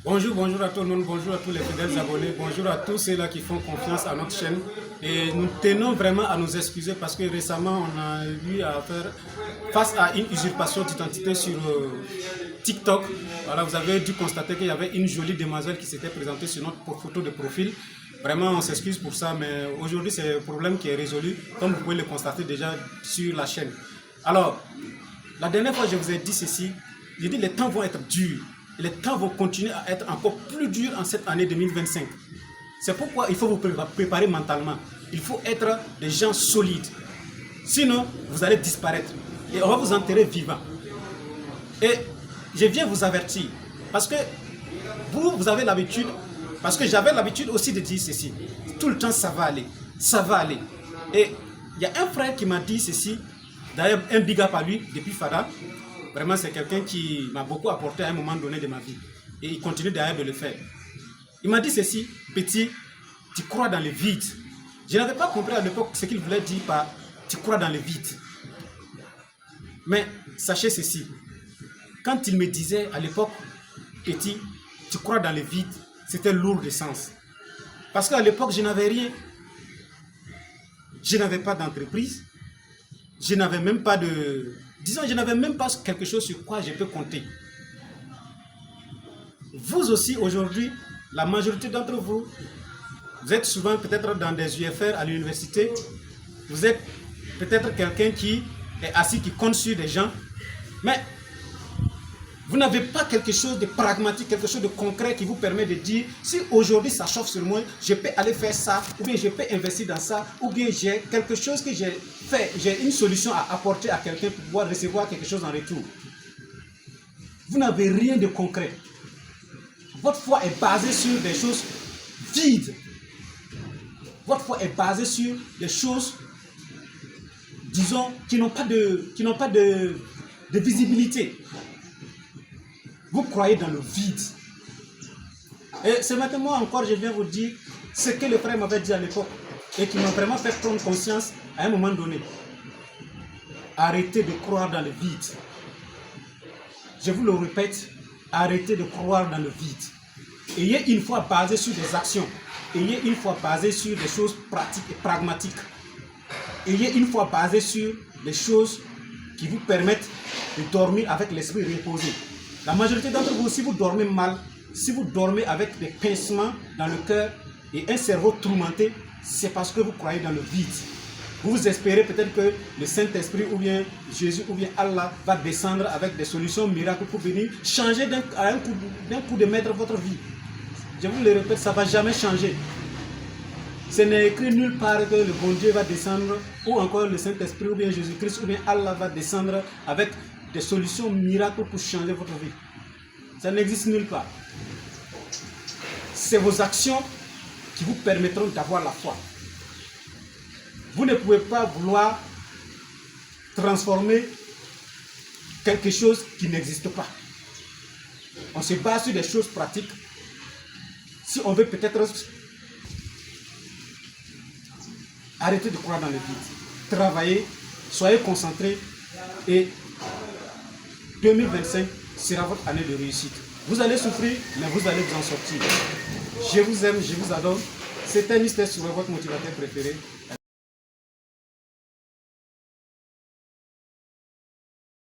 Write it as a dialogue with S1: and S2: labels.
S1: Bonjour à tout le monde, bonjour à tous les fidèles abonnés, bonjour à tous ceux-là qui font confiance à notre chaîne. Et nous tenons vraiment à nous excuser parce que récemment on a eu à faire face à une usurpation d'identité sur TikTok. Voilà, vous avez dû constater qu'il y avait une jolie demoiselle qui s'était présentée sur notre photo de profil. Vraiment, on s'excuse pour ça, mais aujourd'hui c'est un problème qui est résolu, comme vous pouvez le constater déjà sur la chaîne. Alors, la dernière fois je vous ai dit ceci, j'ai dit les temps vont être durs. Les temps vont continuer à être encore plus durs en cette année 2025. C'est pourquoi il faut vous préparer mentalement. Il faut être des gens solides. Sinon, vous allez disparaître. Et on va vous enterrer vivant. Et je viens vous avertir. Parce que vous avez l'habitude, parce que j'avais l'habitude aussi de dire ceci. Tout le temps, ça va aller. Ça va aller. Et il y a un frère qui m'a dit ceci. D'ailleurs, un big up à lui, depuis Fada. Vraiment, c'est quelqu'un qui m'a beaucoup apporté à un moment donné de ma vie. Et il continue d'ailleurs de le faire. Il m'a dit ceci, petit, tu crois dans le vide. Je n'avais pas compris à l'époque ce qu'il voulait dire par tu crois dans le vide. Mais sachez ceci, quand il me disait à l'époque, petit, tu crois dans le vide, c'était lourd de sens. Parce qu'à l'époque, je n'avais rien. Je n'avais pas d'entreprise. Je n'avais même pas de... Disons, je n'avais même pas quelque chose sur quoi je peux compter. Vous aussi, aujourd'hui, la majorité d'entre vous, vous êtes souvent peut-être dans des UFR à l'université. Vous êtes peut-être quelqu'un qui est assis, qui compte sur des gens. Mais vous n'avez pas quelque chose de pragmatique, quelque chose de concret qui vous permet de dire, si aujourd'hui ça chauffe sur moi, je peux aller faire ça, ou bien je peux investir dans ça, ou bien j'ai quelque chose que j'ai fait, j'ai une solution à apporter à quelqu'un pour pouvoir recevoir quelque chose en retour. Vous n'avez rien de concret. Votre foi est basée sur des choses vides. Votre foi est basée sur des choses, disons, qui n'ont pas de visibilité. Vous croyez dans le vide. Et ce matin, moi encore, je viens vous dire ce que le frère m'avait dit à l'époque et qui m'a vraiment fait prendre conscience à un moment donné. Arrêtez de croire dans le vide. Je vous le répète, arrêtez de croire dans le vide. Ayez une foi basée sur des actions. Ayez une foi basée sur des choses pratiques et pragmatiques. Ayez une foi basée sur des choses qui vous permettent de dormir avec l'esprit reposé. La majorité d'entre vous, si vous dormez mal, si vous dormez avec des pincements dans le cœur et un cerveau tourmenté, c'est parce que vous croyez dans le vide. Vous espérez peut-être que le Saint-Esprit ou bien Jésus ou bien Allah va descendre avec des solutions miracles pour venir changer d'un coup de maître votre vie. Je vous le répète, ça ne va jamais changer. Ce n'est écrit nulle part que le bon Dieu va descendre ou encore le Saint-Esprit ou bien Jésus-Christ ou bien Allah va descendre avec des solutions miracles pour changer votre vie. Ça n'existe nulle part. C'est vos actions qui vous permettront d'avoir la foi. Vous ne pouvez pas vouloir transformer quelque chose qui n'existe pas. On se base sur des choses pratiques. Si on veut peut-être arrêter de croire dans le vide, travailler, soyez concentrés et 2025 sera votre année de réussite. Vous allez souffrir, mais vous allez vous en sortir. Je vous aime, je vous adore. C'était Mister sur votre motivateur préféré.